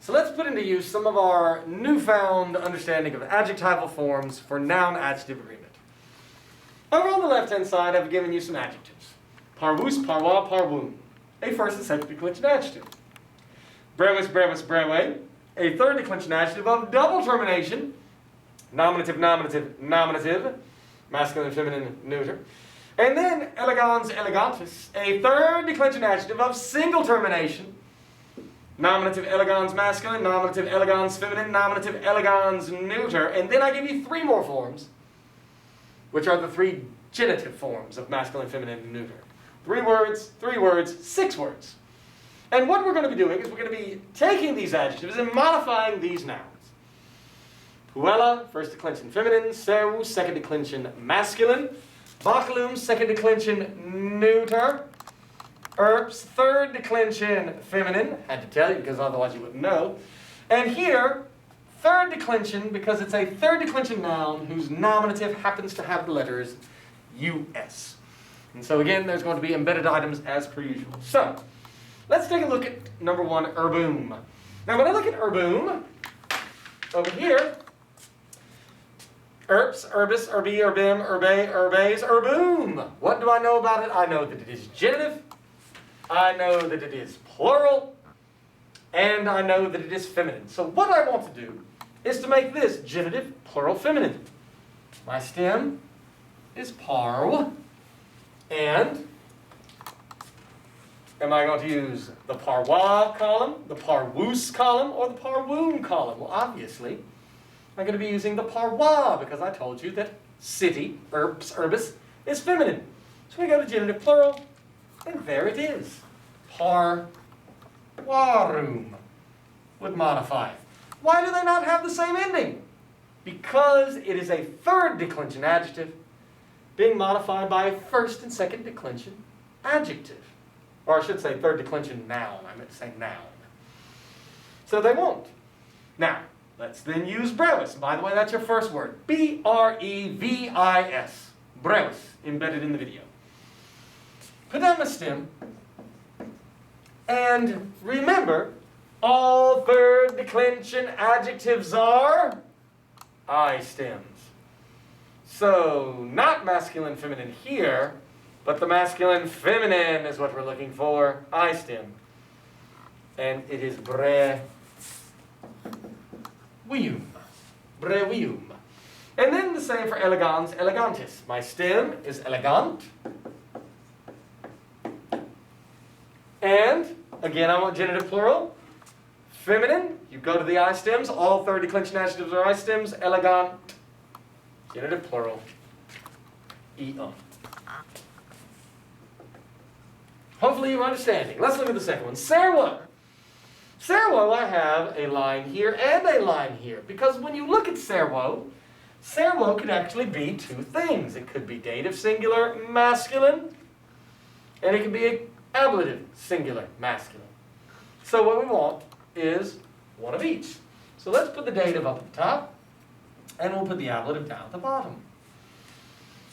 So let's put into use some of our newfound understanding of adjectival forms for noun-adjective agreement. Over on the left-hand side, I've given you some adjectives. Parvus, parwa, parvum. A first and second declension adjective. Brevis, brevis, brewe. A third declension adjective of double termination. Nominative, nominative, nominative. Masculine, feminine, neuter. And then elegans, elegantis. A third declension adjective of single termination. Nominative, elegans, masculine. Nominative, elegans, feminine. Nominative, elegans, neuter. And then I give you three more forms, which are the three genitive forms of masculine, feminine, and neuter. 3 words, 6 words. And what we're going to be doing is we're going to be taking these adjectives and modifying these nouns. Puella, first declension feminine. Seru, second declension masculine. Baculum, second declension neuter. Erps, third declension feminine. Had to tell you because otherwise you wouldn't know. And here, third declension because it's a third declension noun whose nominative happens to have the letters US. And so again, there's going to be embedded items as per usual. So, let's take a look at number 1, erboom. Now when I look at erboom, over here, erps, erbis, erbi, erbim, erbe, erbes, erboom. What do I know about it? I know that it is genitive, I know that it is plural, and I know that it is feminine. So what I want to do is to make this genitive, plural, feminine. My stem is parw, and am I going to use the parwa column, the parwus column, or the parwoon column? Well, obviously, I'm going to be using the parwa because I told you that city, erbs, erbis, is feminine. So we go to genitive plural, and there it is. Parwarum would modify. Why do they not have the same ending? Because it is a third declension adjective being modified by a first and second declension adjective. Or I should say third declension noun. I meant to say noun. So they won't. Now, let's then use brevis. By the way, that's your first word. B-R-E-V-I-S. Brevis, embedded in the video. Put down the stem. And remember, all third declension adjectives are I stems. So, not masculine, feminine here, but the masculine, feminine is what we're looking for. I stem. And it is brevium. Brevium. And then the same for elegans, elegantis. My stem is elegant. And, again, I want genitive plural. Feminine, you go to the I stems. All third declension adjectives are I stems. Elegant. Genitive plural. E-on. Hopefully you're understanding. Let's look at the second one. Serwo. Serwo, I have a line here and a line here. Because when you look at serwo, serwo could actually be two things. It could be dative singular masculine, and it could be an ablative singular masculine. So what we want is one of each. So let's put the dative up at the top, and we'll put the ablative down at the bottom.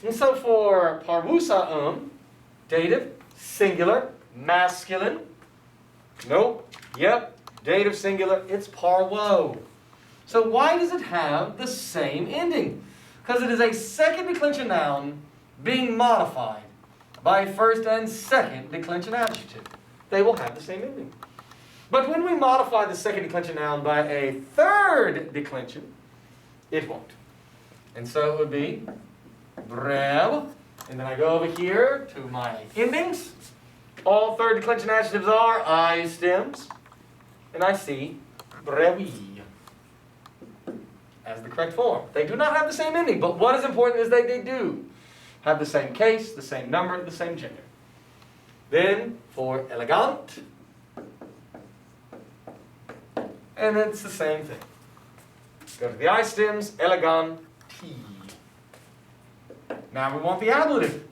And so for parvusa dative, singular, masculine. Nope. Yep. Dative, singular. It's parwo. So why does it have the same ending? Because it is a second declension noun being modified by first and second declension adjective. They will have the same ending. But when we modify the second declension noun by a third declension, it won't. And so it would be brev. And then I go over here to my endings. All third declension adjectives are I stems. And I see brevi as the correct form. They do not have the same ending, but what is important is that they do have the same case, the same number, the same gender. Then for elegant, and it's the same thing. Go to the I stems, elegant, T. Now we want the ablative.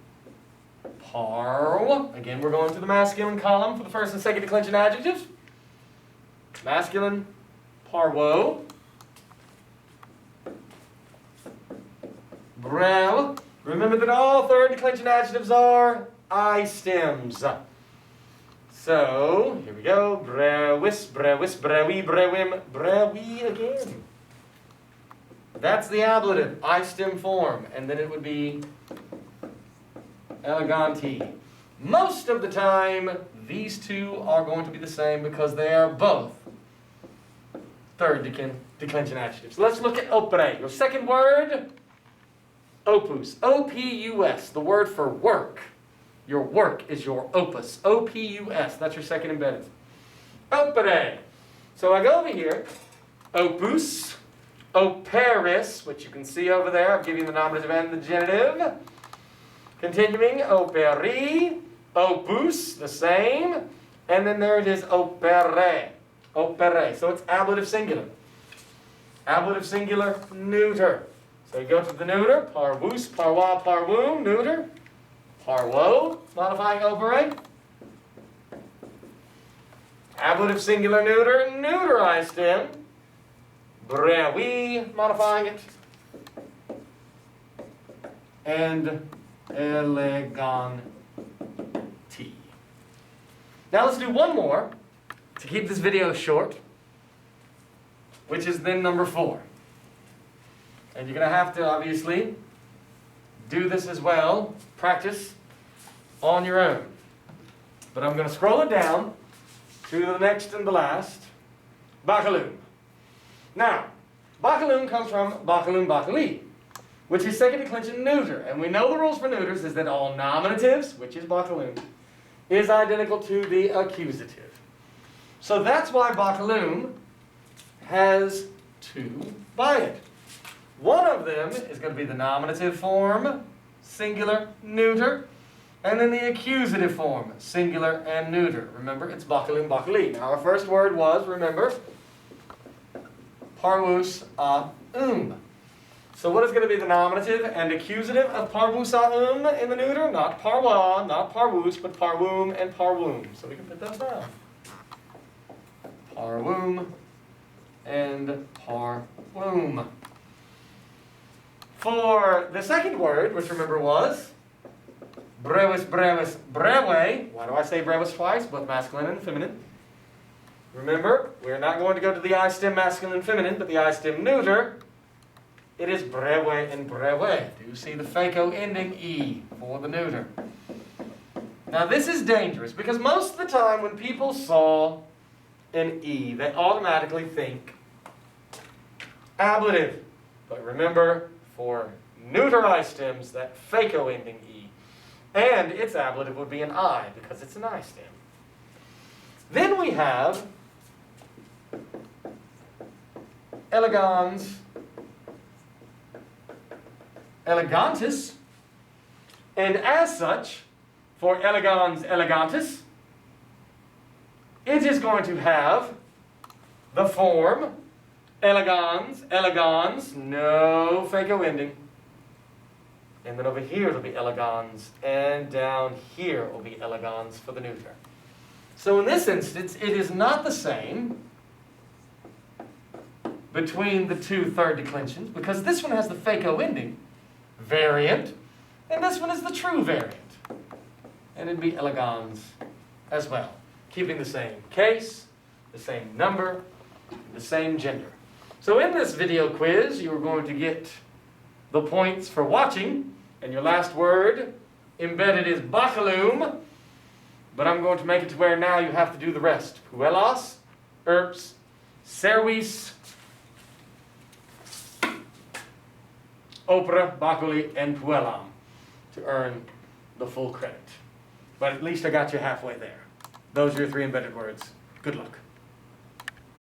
Parw. Again, we're going to the masculine column for the first and second declension adjectives. Masculine, parwo. Brev. Remember that all third declension adjectives are I stems. So, here we go. Brewis, brewis, brewi, brewim, brewi again. That's the ablative, I stem form. And then it would be eleganti. Most of the time, these two are going to be the same because they are both third declension adjectives. Let's look at opere. Your second word, opus. O-P-U-S, the word for work. Your work is your opus. O-P-U-S, that's your second embedded. Opere. So I go over here, opus, operis, which you can see over there. I'm giving the nominative and the genitive. Continuing, operi, opus, the same. And then there it is, opere. Opere. So it's ablative singular. Ablative singular, neuter. So you go to the neuter, parvus, parwa, parvum, neuter. Parwo, modifying opere. Ablative singular neuter, neuter I stem. Brewi, modifying it. And eleganti. Now let's do one more to keep this video short, which is then number 4. And you're going to have to obviously do this as well, practice on your own. But I'm going to scroll it down to the next and the last, bakalum. Now, bakalum comes from bakalum bakali, which is second declension neuter. And we know the rules for neuters is that all nominatives, which is bakalum, is identical to the accusative. So that's why bakalum has 2 by it. One of them is going to be the nominative form, singular, neuter, and then the accusative form, singular and neuter. Remember, it's bakalum bakali. Now our first word was, remember, parvus a So what is going to be the nominative and accusative of parvus a in the neuter? Not parwa, not parvus, but parvum and parvum. So we can put those down. Parvum and parvum. For the second word, which remember was brewis, brewis, brewe. Why do I say brewis twice? Both masculine and feminine. Remember, we're not going to go to the I stem masculine and feminine, but the I stem neuter. It is brewe and brewe. Do you see the FACO ending E for the neuter? Now this is dangerous because most of the time when people saw an E, they automatically think ablative. But remember, for neuter I stems, that FACO ending E. And its ablative would be an I because it's an I stem. Then we have elegans, elegantis, and as such, for elegans elegantis, it is going to have the form elegans, elegans, no FACO ending. And then over here it'll be elegans, and down here will be elegans for the neuter. So in this instance, it is not the same between the 2 third declensions, because this one has the FACO ending, variant, and this one is the true variant. And it'd be elegans as well, keeping the same case, the same number, the same gender. So in this video quiz, you're going to get the points for watching, and your last word embedded is bakalum, but I'm going to make it to where now you have to do the rest. Puelas, erps, servis, opera, bakuli, and puelam to earn the full credit. But at least I got you halfway there. Those are your 3 embedded words. Good luck.